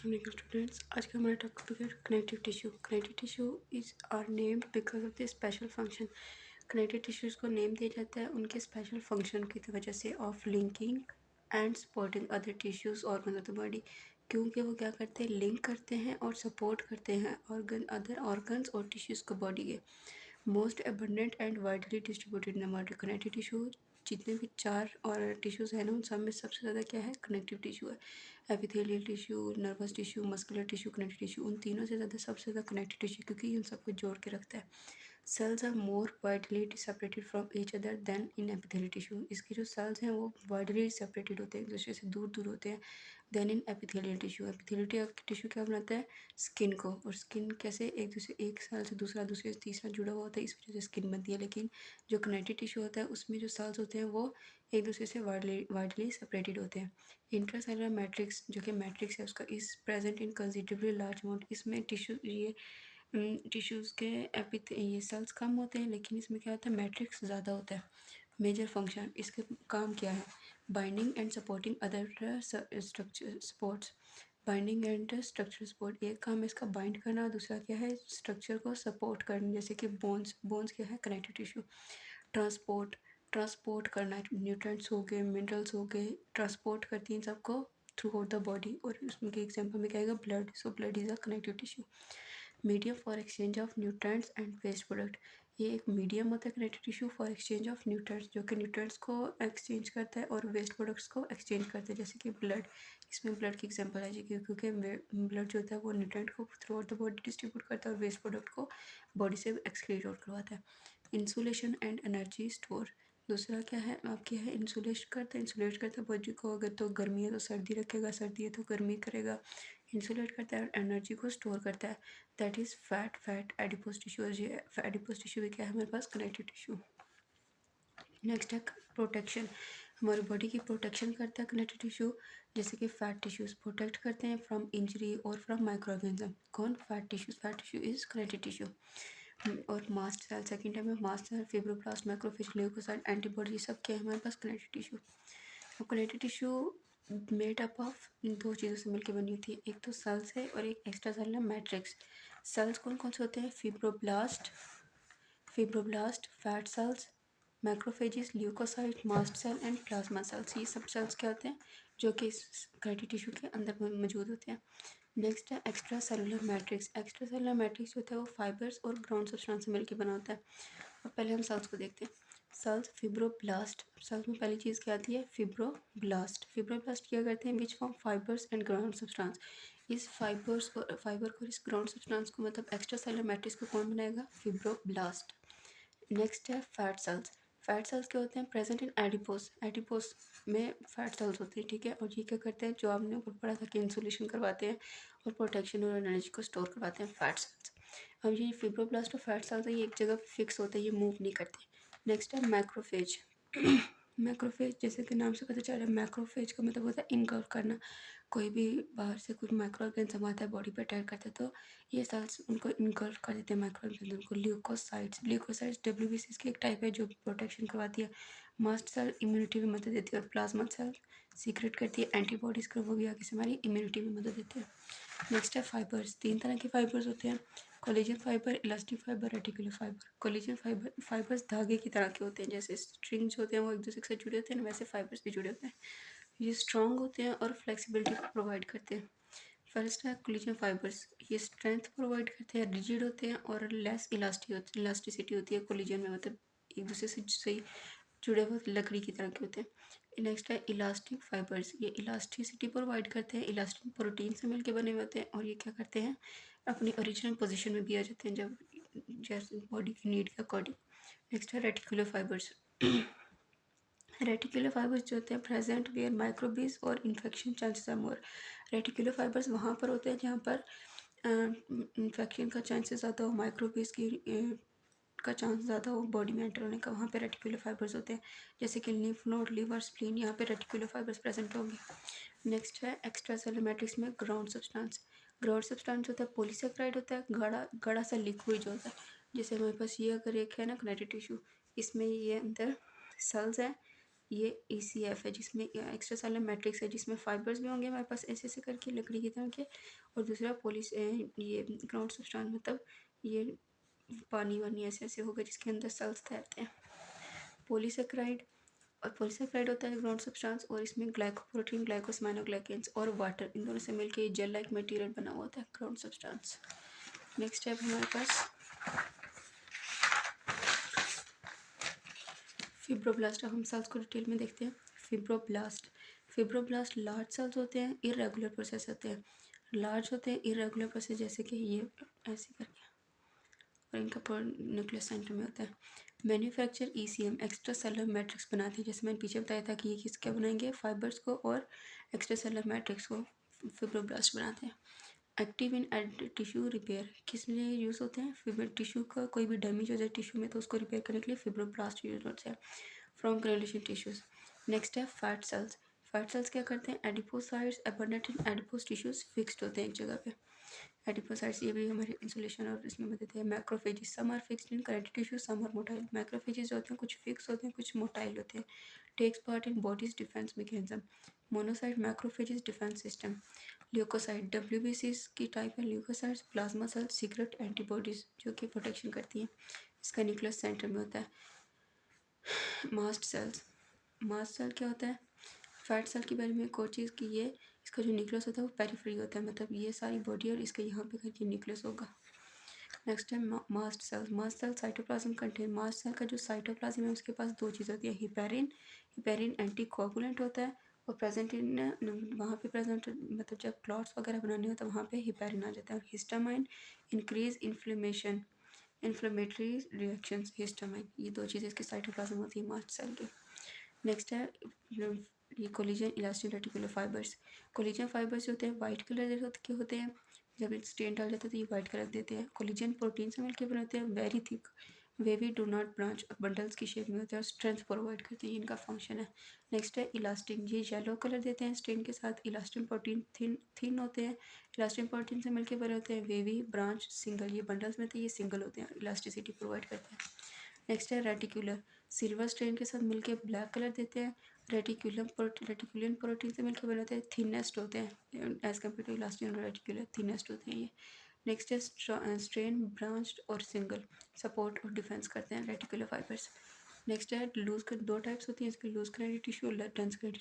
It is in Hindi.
स्टूडेंट्स, आज का हमारा टॉपिक है connective tissue. Connective tissue is are named because of the special function. Connective tissues को नेम दिया जाता है उनके स्पेशल फंक्शन की वजह से of linking and supporting other tissues organ of the body. क्योंकि वो क्या करते हैं, लिंक करते हैं और सपोर्ट करते हैं अदर ऑर्गन्स और टिश्यूज़ को बॉडी के। Most abundant and widely distributed in the body. Connective tissue जितने भी चार और टिश्यूज़ हैं ना, उन सब में सबसे ज़्यादा क्या है, कनेक्टिव टिश्यू है। Epithelial tissue, nervous tissue, muscular tissue, connective tissue, उन तीनों से ज़्यादा सबसे ज़्यादा कनेक्टिव टिश्यू, क्योंकि इन सबको जोड़ के रखता है। Cells are more widely separated from each other than in epithelial tissue. इसके जो सेल्स हैं वो वाइडली सेपरेटेड होते हैं, एक दूसरे से दूर दूर होते हैं then in epithelial tissue. Epithelial tissue क्या बनाता है, स्किन को। और स्किन कैसे, एक सेल से दूसरा, दूसरे से तीसरा जुड़ा हुआ होता है, इस वजह से स्किन बनती है। लेकिन जो कनेक्टिव टिश्यू होता है उसमें जो सेल्स होते हैं वो एक दूसरे से वाइडली सेपरेटेड होते हैं। इंट्रासेलुलर मैट्रिक्स जो कि मैट्रिक्स है उसका is present in considerably large amount. इसमें टिश्यूज़ के ये सेल्स कम होते हैं, लेकिन इसमें क्या होता है, मैट्रिक्स ज़्यादा होता है। मेजर फंक्शन इसके काम क्या है, binding and supporting other structure supports. Binding and structure support, एक काम है इसका बाइंड करना, दूसरा क्या है, स्ट्रक्चर को सपोर्ट करना, जैसे कि बोन्स क्या है, कनेक्टिव टिश्यू। ट्रांसपोर्ट करना, न्यूट्रिएंट्स हो गए, मिनरल्स हो गए, ट्रांसपोर्ट करती हैं इन सबको थ्रू आउट द बॉडी। और उसमें के एग्जाम्पल में क्या आएगा, blood. So blood is a connective tissue. Medium for exchange of nutrients and waste product, ये एक मीडियम होता है connective tissue for exchange of nutrients, जो कि न्यूट्रिएंट्स को एक्सचेंज करता है और वेस्ट प्रोडक्ट्स को एक्सचेंज करता है, जैसे कि ब्लड। इसमें ब्लड की एग्जांपल है जी, क्योंकि ब्लड जो होता है वो न्यूट्रिएंट को through out the body distribute करता है और वेस्ट प्रोडक्ट को बॉडी से एक्सक्रीट आउट करवाता है। इंसुलेशन एंड एनर्जी स्टोर, दूसरा क्या है आपके है, इंसुलेट करता है बॉडी को। अगर तो गर्मी है तो सर्दी रखेगा, सर्दी है तो गर्मी करेगा। इंसुलेट करता है और एनर्जी को स्टोर करता है, that is fat adipose tissue. और ये एडिपोज टिश्यू भी क्या है हमारे पास, कनेक्टिव टिश्यू। नेक्स्ट है प्रोटेक्शन, हमारी बॉडी की प्रोटेक्शन करता है कनेक्टिव टिश्यू, जैसे कि फैट टिश्यूज प्रोटेक्ट करते हैं फ्रॉम इंजरी और फ्रॉम माइक्रो ऑर्गेनिज्म। कौन, fat tissue is connective tissue. और मास्ट सेल, सेकंड टाइम में mast cell, fibroblast, macrophage, leucocyte, antibody, सब क्या है हमारे पास, कनेक्टिव टिश्यू। अब connective tissue made up of दो चीज़ों से मिलकर बनी होती है, एक तो सेल्स है और एक एक्स्ट्रा सेलुलर मैट्रिक्स। सेल्स कौन कौन से होते हैं, fibroblast, fat cells, macrophages, leucocyte, mast cell and plasma cells. ये सब सेल्स क्या होते हैं, जो कि इस कनेक्टिव टिश्यू के अंदर मौजूद होते हैं। नेक्स्ट है extra cellular matrix. Extra cellular matrix जो होता है वो फाइबर्स और ग्राउंड सब्सटेंस से मिलकर बना होता है। अब पहले हम सेल्स को देखते हैं। सेल्स, फिब्रोब्लास्ट, सेल्स में पहली चीज़ क्या आती है, फिब्रोब्लास्ट क्या करते हैं, which form fibres and ground substance. इस फाइबर को इस ग्राउंड सब्सटेंस को, मतलब एक्स्ट्रा सेलुलर मैट्रिक्स को कौन बनाएगा, फिब्रोब्लास्ट। नेक्स्ट है फैट सेल्स। फैट सेल्स क्या होते हैं, प्रेजेंट इन एडिपोज में फैट सेल्स होते हैं, ठीक है। और ये क्या करते हैं, जो आपने ऊपर पढ़ा था कि इंसुलेशन करवाते हैं और प्रोटेक्शन और एनर्जी को स्टोर करवाते हैं, फैट सेल्स। अब ये फिब्रोब्लास्ट और फैट सेल्स है, ये एक जगह फिक्स होते हैं, ये मूव नहीं करते। नेक्स्ट है मैक्रोफेज। मैक्रोफेज जैसे कि नाम से पता चल रहा है, मैक्रोफेज का मतलब होता है इनगल्फ करना। कोई भी बाहर से कुछ माइक्रो ऑर्गेनिज्म आता है, बॉडी पे अटैक करता है, तो ये सेल्स उनको इनगल्फ कर देते हैं माइक्रो ऑर्गेनिज्म को। ल्यूकोसाइट्स डब्ल्यूबीसी की एक टाइप है जो प्रोटेक्शन करवाती है। मास्ट सेल इम्यूनिटी में मदद देती है और प्लाज्मा सेल सीक्रेट करती है एंटीबॉडीज़ को, वो भी आगे से हमारी इम्यूनिटी में मदद देती है। नेक्स्ट है फाइबर्स। तीन तरह के फाइबर्स होते हैं, collagen fibre, elastic fibre, reticular fibre. Collagen fibres धागे की तरह के होते हैं, जैसे स्ट्रिंग्स होते हैं वो एक दूसरे के साथ जुड़े होते हैं, वैसे फाइबर्स भी जुड़े होते हैं। ये स्ट्रॉन्ग होते हैं और फ्लेक्सिबिलिटी को प्रोवाइड करते हैं। फर्स्ट है कोलेजन फाइबर्स, ये स्ट्रेंथ प्रोवाइड करते हैं, रिजिड होते हैं और लेस इलास्टिसिटी होती है कोलेजन में, मतलब एक दूसरे से सही जुड़े हुए लकड़ी की तरह के होते हैं। नेक्स्ट है इलास्टिक फाइबर्स, ये इलास्टिसिटी प्रोवाइड करते हैं, इलास्टिक प्रोटीन से मिलकर बने हुए होते हैं और ये क्या करते हैं, अपनी ओरिजिनल पोजीशन में भी आ जाते हैं जब जैसे बॉडी की नीड के अकॉर्डिंग। नेक्स्ट है रेटिकुलर फाइबर्स। रेटिकुलर फाइबर्स जो होते हैं प्रेजेंट वेयर माइक्रोबीज और infection chances are more. Reticular fibres वहाँ पर होते हैं जहाँ पर इन्फेक्शन का चांसेस ज़्यादा हो, माइक्रोबीज की का चांस ज़्यादा हो बॉडी में एंटर होने का, वहाँ पे रेटिकुलर फाइबर्स होते हैं, जैसे कि लिम्फ नोड, लिवर, स्प्लीन, यहाँ पे रेटिकुलर फाइबर्स प्रेजेंट होंगे। नेक्स्ट है एक्स्ट्रा सेलुलर मैट्रिक्स में ग्राउंड सब्सटेंस। ग्राउंड सब्सटेंस होता है पॉलीसेकेराइड, होता है गाढ़ा गाढ़ा सा लिक्विड जो होता है, जैसे हमारे पास ये अगर एक है ना कनेक्टिव टिश्यू, इसमें ये अंदर सेल्स है, ये ECF है जिसमें एक्स्ट्रा सेलुलर मैट्रिक्स है जिसमें फाइबर्स भी होंगे हमारे पास ऐसे ऐसे करके लकड़ी की तरह के। और दूसरा ये ग्राउंड सब्सटेंस मतलब ये पानी वानी ऐसे ऐसे होगा जिसके अंदर सेल्स तैरते हैं। पॉलीसेक्राइड, और पॉलीसेक्राइड होता है ग्राउंड सब्सटेंस, और इसमें ग्लाइकोप्रोटीन, ग्लाइकोसामाइनोग्लाइकेन्स और वाटर इन दोनों से मिलकर जेल लाइक मटेरियल बना हुआ होता है ग्राउंड सब्सटेंस। नेक्स्ट है हमारे पास फिब्रोब्लास्ट। अब हम सेल्स को डिटेल में देखते हैं। फिब्रोब्लास्ट लार्ज सेल्स होते हैं, इरेगुलर प्रोसेस होते हैं। लार्ज होते हैं इरेगुलर प्रोसेस, जैसे कि ये ऐसे करके, और इनका न्यूक्लियस सेंटर में होता है। Manufacture ECM extra cellular matrix बनाते हैं, जैसे मैंने पीछे बताया था कि ये किस क्या बनाएंगे, फाइबर्स को और एक्स्ट्रा सेलुलर मैट्रिक्स को फिब्रोब्लास्ट बनाते हैं। एक्टिव इन टिश्यू रिपेयर, किस लिए यूज़ होते हैं? फिब्रो टिश्यू का कोई भी डैमेज हो जाए टिश्यू में तो उसको रिपेयर करने के लिए फिब्रोब्लास्ट यूज होते हैं फ्रॉम ग्रेनुलेशन टिश्यूज। नेक्स्ट है फैट सेल्स। फैट सेल्स क्या करते हैं? एडिपोसाइट्स अबंडेंट इन एडिपोस टिश्यूज फिक्स्ड होते हैं एक जगह पे। एडिपोसाइट्स ये भी हमारे इंसुलेशन और इसमें मदद है। Macrophages some are fixed in connective tissue, some are motile. Macrophages जो होते हैं कुछ फिक्स होते हैं कुछ मोटाइल होते हैं। Takes part in body's defence mechanism. Monocyte macrophages defence system. Leucocyte WBC की टाइप है leucocytes, plasma cell, secrete antibodies जो कि प्रोटेक्शन करती हैं। इसका न्यूक्लियस सेंटर में होता है। मास्ट सेल्स, मास्ट सेल क्या होता है? फैट सेल के बारे में एक और चीज़ कि ये इसका जो न्यूक्लियस होता है वो पेरिफेरी होता है, मतलब ये सारी बॉडी और इसका यहाँ पे करके न्यूक्लियस होगा। नेक्स्ट है mast cells. Mast cell cytoplasm contain. Mast cell का जो साइटोप्लाज्म है उसके पास दो चीज़ होती है, हिपेरिन, हिपेरिन एंटी कोगुलेंट होता है और प्रेजेंट इन वहाँ पे प्रेजेंट मतलब जब क्लॉट्स वगैरह बनाने हो तो वहाँ पे हिपेरिन आ जाता है। और histamine increase inflammation, inflammatory reactions, histamine, ये दो चीज़ें इसके साइटोप्लाज्म होती है मास्ट सेल के। नेक्स्ट है ये collision elastin reticular fibres. Collision fibres होते हैं वाइट कलर के होते हैं, जब स्टेन डाल जाता है तो ये वाइट कलर देते हैं। कोलिजन प्रोटीन से मिलकर बने होते हैं, very thick, wavy do not branch, bundles की शेप में होते हैं और स्ट्रेंथ प्रोवाइड करते हैं, इनका फंक्शन है। नेक्स्ट है इलास्टिन, ये येलो कलर देते हैं स्टेन के साथ। इलास्टिन प्रोटीन थिन होते हैं, इलास्टिन प्रोटीन से मिलकर बने होते हैं। वेवी, ब्रांच, सिंगल, ये बंडल्स में थे ये सिंगल होते हैं, इलास्टिसिटी प्रोवाइड करते हैं। नेक्स्ट है रेटिकुलर, सिल्वर स्ट्रेन के साथ मिलकर ब्लैक कलर देते हैं। रेटिकुलिन प्रोटीन से मिलकर बने होते हैं, थिनेस्ट होते हैं एज कम्पेयर टू इलास्टिन और रेटिकुलर, थिनेस्ट होते हैं ये। नेक्स्ट है स्ट्रेन, ब्रांच्ड और सिंगल, सपोर्ट और डिफेंस करते हैं रेटिकुलर फाइबर्स। नेक्स्ट है लूज, दो टाइप्स होती हैं इसके, लूज कनेक्टिव टिश्यू और डेंस कनेक्टिव